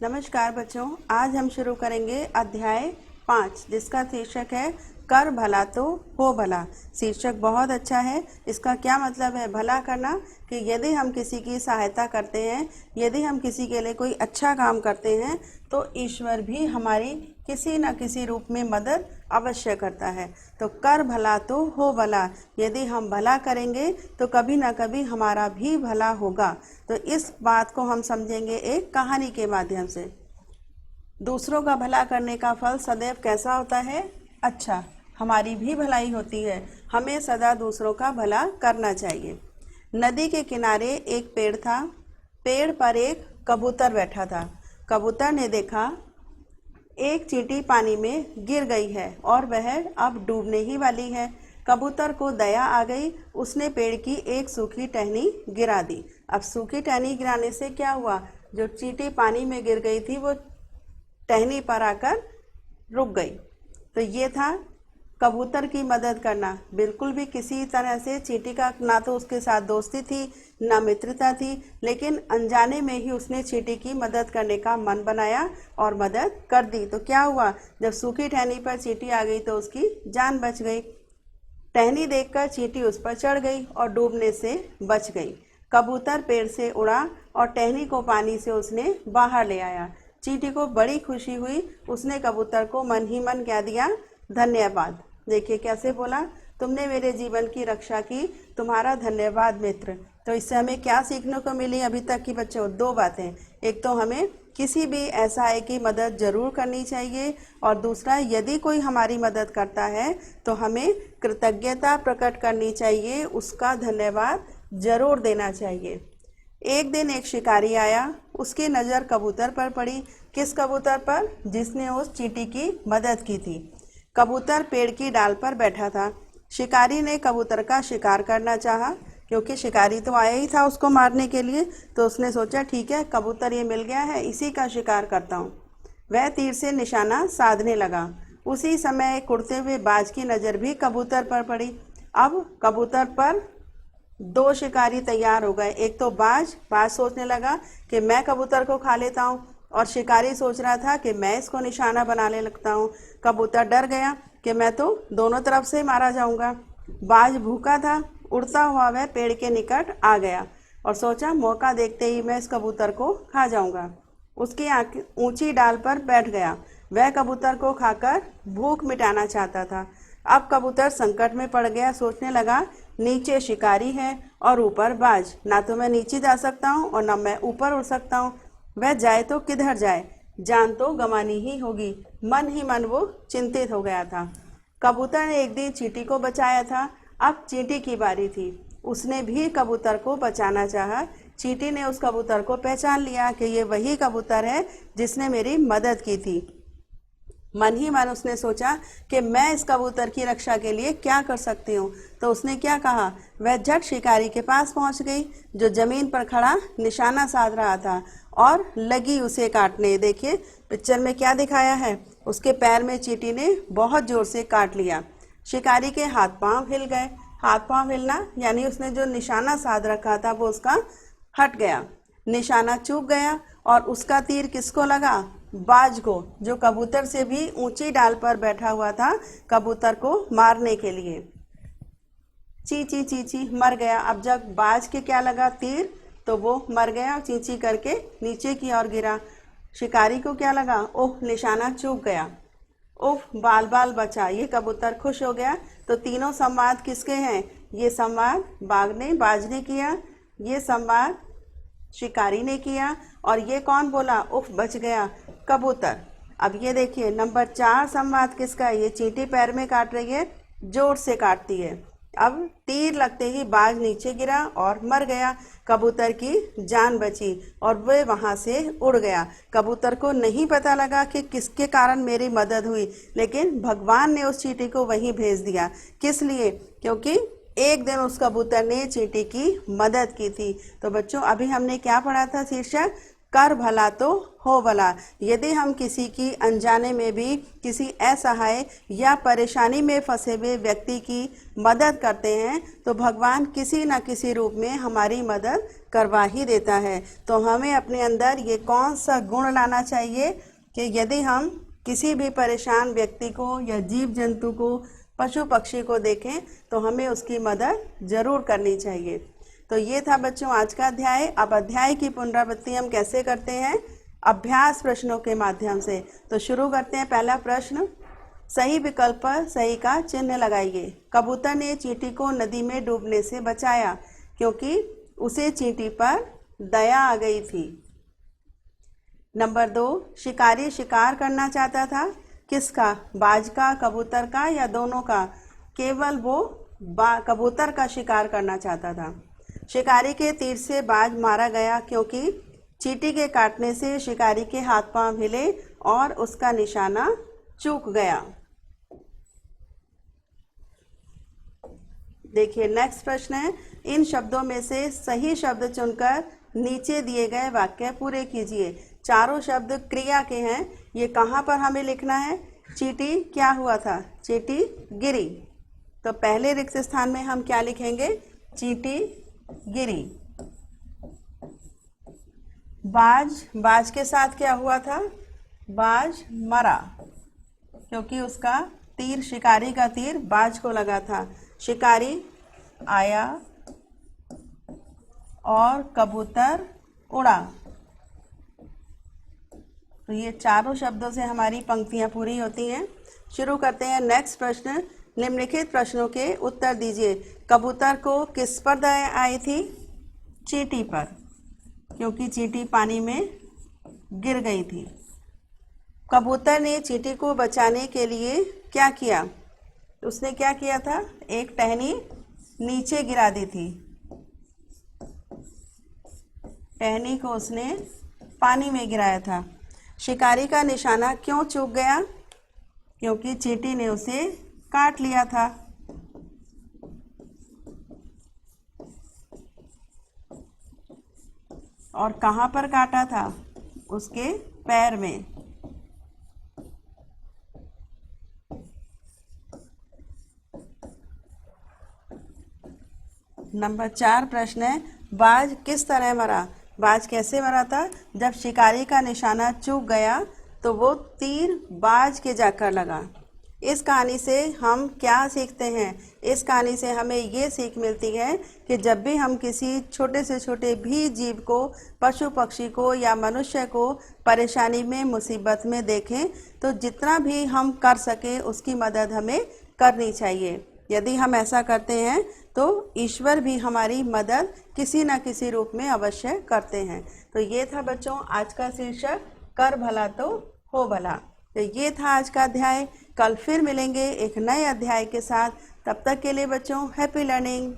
नमस्कार बच्चों, आज हम शुरू करेंगे अध्याय 5 जिसका शीर्षक है कर भला तो हो भला। शीर्षक बहुत अच्छा है। इसका क्या मतलब है? भला करना, कि यदि हम किसी की सहायता करते हैं, यदि हम किसी के लिए कोई अच्छा काम करते हैं तो ईश्वर भी हमारी किसी न किसी रूप में मदद अवश्य करता है। तो कर भला तो हो भला, यदि हम भला करेंगे तो कभी ना कभी हमारा भी भला होगा। तो इस बात को हम समझेंगे एक कहानी के माध्यम से। दूसरों का भला करने का फल सदैव कैसा होता है? अच्छा, हमारी भी भलाई होती है। हमें सदा दूसरों का भला करना चाहिए। नदी के किनारे एक पेड़ था। पेड़ पर एक कबूतर बैठा था। कबूतर ने देखा एक चींटी पानी में गिर गई है और वह अब डूबने ही वाली है। कबूतर को दया आ गई। उसने पेड़ की एक सूखी टहनी गिरा दी। अब सूखी टहनी गिराने से क्या हुआ? जो चींटी पानी में गिर गई थी वो टहनी पर आकर रुक गई। तो ये था कबूतर की मदद करना। बिल्कुल भी किसी तरह से चींटी का ना तो उसके साथ दोस्ती थी ना मित्रता थी, लेकिन अनजाने में ही उसने चींटी की मदद करने का मन बनाया और मदद कर दी। तो क्या हुआ? जब सूखी टहनी पर चींटी आ गई तो उसकी जान बच गई। टहनी देखकर चींटी उस पर चढ़ गई और डूबने से बच गई। कबूतर पेड़ से उड़ा और टहनी को पानी से उसने बाहर ले आया। चींटी को बड़ी खुशी हुई। उसने कबूतर को मन ही मन कह दिया, धन्यवाद। देखिए कैसे बोला, तुमने मेरे जीवन की रक्षा की, तुम्हारा धन्यवाद मित्र। तो इससे हमें क्या सीखने को मिली अभी तक की बच्चों? दो बातें। एक तो हमें किसी भी ऐसा है कि मदद जरूर करनी चाहिए, और दूसरा यदि कोई हमारी मदद करता है तो हमें कृतज्ञता प्रकट करनी चाहिए, उसका धन्यवाद जरूर देना चाहिए। एक दिन एक शिकारी आया। उसकी नज़र कबूतर पर पड़ी। किस कबूतर पर? जिसने उस चींटी की मदद की थी। कबूतर पेड़ की डाल पर बैठा था। शिकारी ने कबूतर का शिकार करना चाहा, क्योंकि शिकारी तो आया ही था उसको मारने के लिए। तो उसने सोचा ठीक है, कबूतर ये मिल गया है, इसी का शिकार करता हूँ। वह तीर से निशाना साधने लगा। उसी समय एक उड़ते हुए बाज की नज़र भी कबूतर पर पड़ी। अब कबूतर पर दो शिकारी तैयार हो गए। एक तो बाज सोचने लगा कि मैं कबूतर को खा लेता हूँ, और शिकारी सोच रहा था कि मैं इसको निशाना बनाने लगता हूँ। कबूतर डर गया कि मैं तो दोनों तरफ से मारा जाऊंगा। बाज भूखा था। उड़ता हुआ वह पेड़ के निकट आ गया और सोचा मौका देखते ही मैं इस कबूतर को खा जाऊंगा। उसकी ऊंची डाल पर बैठ गया। वह कबूतर को खाकर भूख मिटाना चाहता था। अब कबूतर संकट में पड़ गया। सोचने लगा नीचे शिकारी है और ऊपर बाज, ना तो मैं नीचे जा सकता हूँ और ना मैं ऊपर उड़ सकता हूँ। वह जाए तो किधर जाए? जान तो गंवानी ही होगी। मन ही मन वो चिंतित हो गया था। कबूतर ने एक दिन चींटी को बचाया था। अब चींटी की बारी थी। उसने भी कबूतर को बचाना चाहा। चींटी ने उस कबूतर को पहचान लिया कि ये वही कबूतर है जिसने मेरी मदद की थी। मन ही मन उसने सोचा कि मैं इस कबूतर की रक्षा के लिए क्या कर सकती हूँ। तो उसने क्या कहा? वह झट शिकारी के पास पहुँच गई, जो जमीन पर खड़ा निशाना साध रहा था, और लगी उसे काटने। देखिए पिक्चर में क्या दिखाया है, उसके पैर में चींटी ने बहुत जोर से काट लिया। शिकारी के हाथ पांव हिल गए। हाथ पांव हिलना यानी उसने जो निशाना साध रखा था वो उसका हट गया। निशाना चूक गया और उसका तीर किसको लगा? बाज को, जो कबूतर से भी ऊंची डाल पर बैठा हुआ था कबूतर को मारने के लिए। ची ची मर गया। अब जब बाज के क्या लगा तीर, तो वो मर गया और चींची करके नीचे की ओर गिरा। शिकारी को क्या लगा? ओह, निशाना चूक गया। ओह, बाल बाल बचा। ये कबूतर खुश हो गया। तो तीनों संवाद किसके हैं? ये संवाद बाज ने किया, ये संवाद शिकारी ने किया, और ये कौन बोला? उफ, बच गया, कबूतर। अब ये देखिए नंबर 4 संवाद किसका है? ये चींटी पैर में काट रही है, जोर से काटती है। अब तीर लगते ही बाज नीचे गिरा और मर गया। कबूतर की जान बची और वह वहां से उड़ गया। कबूतर को नहीं पता लगा कि किसके कारण मेरी मदद हुई, लेकिन भगवान ने उस चींटी को वहीं भेज दिया। किस लिए? क्योंकि एक दिन उस कबूतर ने चींटी की मदद की थी। तो बच्चों अभी हमने क्या पढ़ा था? शीर्षक कर भला तो हो भला। यदि हम किसी की अनजाने में भी किसी असहाय या परेशानी में फंसे हुए व्यक्ति की मदद करते हैं तो भगवान किसी न किसी रूप में हमारी मदद करवा ही देता है। तो हमें अपने अंदर ये कौन सा गुण लाना चाहिए कि यदि हम किसी भी परेशान व्यक्ति को या जीव जंतु को, पशु पक्षी को देखें तो हमें उसकी मदद ज़रूर करनी चाहिए। तो ये था बच्चों आज का अध्याय। अब अध्याय की पुनरावृत्ति हम कैसे करते हैं? अभ्यास प्रश्नों के माध्यम से। तो शुरू करते हैं। पहला प्रश्न, सही विकल्प पर सही का चिन्ह लगाइए। कबूतर ने चींटी को नदी में डूबने से बचाया क्योंकि उसे चींटी पर दया आ गई थी। नंबर 2, शिकारी शिकार करना चाहता था। किसका? बाज का, कबूतर का या दोनों का? केवल वो कबूतर का शिकार करना चाहता था। शिकारी के तीर से बाज मारा गया क्योंकि चींटी के काटने से शिकारी के हाथ पांव हिले और उसका निशाना चूक गया। देखिए नेक्स्ट प्रश्न है, इन शब्दों में से सही शब्द चुनकर नीचे दिए गए वाक्य पूरे कीजिए। चारों शब्द क्रिया के हैं। ये कहाँ पर हमें लिखना है? चींटी क्या हुआ था? चींटी गिरी। तो पहले रिक्त स्थान में हम क्या लिखेंगे? चींटी गिरी। बाज के साथ क्या हुआ था? बाज मरा क्योंकि उसका तीर, शिकारी का तीर बाज को लगा था। शिकारी आया और कबूतर उड़ा। तो ये चारों शब्दों से हमारी पंक्तियां पूरी होती हैं। शुरू करते हैं नेक्स्ट प्रश्न। निम्नलिखित प्रश्नों के उत्तर दीजिए। कबूतर को किस पर दया आई थी? चींटी पर, क्योंकि चींटी पानी में गिर गई थी। कबूतर ने चींटी को बचाने के लिए क्या किया? उसने क्या किया था? एक टहनी नीचे गिरा दी थी। टहनी को उसने पानी में गिराया था। शिकारी का निशाना क्यों चूक गया? क्योंकि चींटी ने उसे काट लिया था। और कहाँ पर काटा था? उसके पैर में। नंबर 4 प्रश्न है, बाज किस तरह मरा? बाज कैसे मरा था? जब शिकारी का निशाना चूक गया तो वो तीर बाज के जाकर लगा। इस कहानी से हम क्या सीखते हैं? इस कहानी से हमें ये सीख मिलती है कि जब भी हम किसी छोटे से छोटे भी जीव को, पशु पक्षी को या मनुष्य को परेशानी में, मुसीबत में देखें तो जितना भी हम कर सकें उसकी मदद हमें करनी चाहिए। यदि हम ऐसा करते हैं तो ईश्वर भी हमारी मदद किसी न किसी रूप में अवश्य करते हैं। तो ये था बच्चों आज का शीर्षक, कर भला तो हो भला। तो ये था आज का अध्याय। कल फिर मिलेंगे एक नए अध्याय के साथ। तब तक के लिए बच्चों हैप्पी लर्निंग।